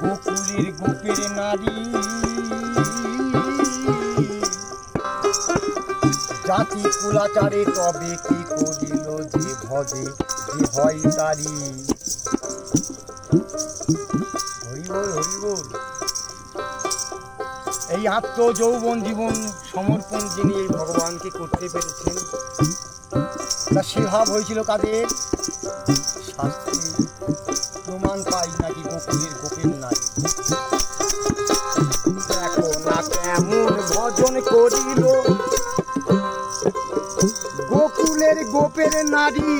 গোকুলের গোপের নারী জাতি কুলাচারে তবে কি করিল যে ভজে যে হয় তারি। হরিবল হরিবল। এই আত্ম যৌবন জীবন সমর্পণ যিনি এই ভগবানকে করতে পেরেছেন, তা সেভাব হয়েছিল কাদের? শাস্ত্রে প্রমাণ পাই নাকি গোকুলের গোপের নারী। দেখো না কেমন ভজন করিল গোকুলের গোপের নারী,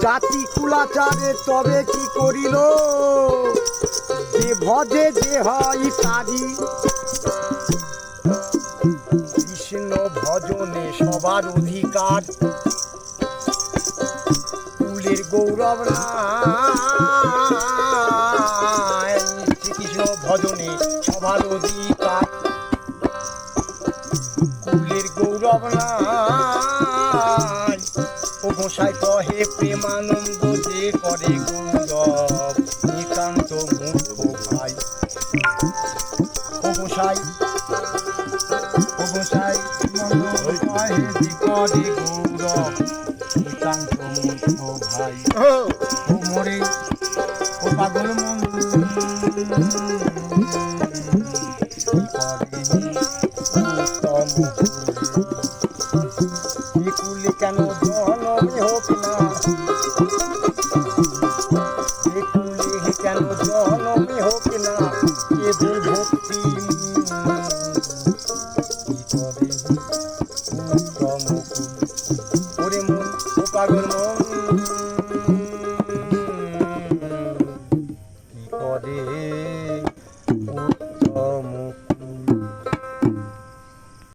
জাতি কুলাচারে তবে কি করিল যে ভজে যে হয় তারি। কৃষ্ণ ভজনে সবার অধিকার, কুলের গৌরব নাই। শ্রীকৃষ্ণ ভজনে সবার অধিকার, কুলের গৌরব নাই। ও গোসাই কহে প্রেমানন্দ যে করে গৌরব নিতান্ত মূর্খ ভাই। ও গোসাই কহে যে করে গৌরব নিতান্ত মূর্খ ভাই। ও মোরে ও পাগল মন কুলে কেন জনমে হোক না, কুলে কেন জনমে হোক না কেবল ভক্তি করে উত্তম। ওরে মন ও পাগল মন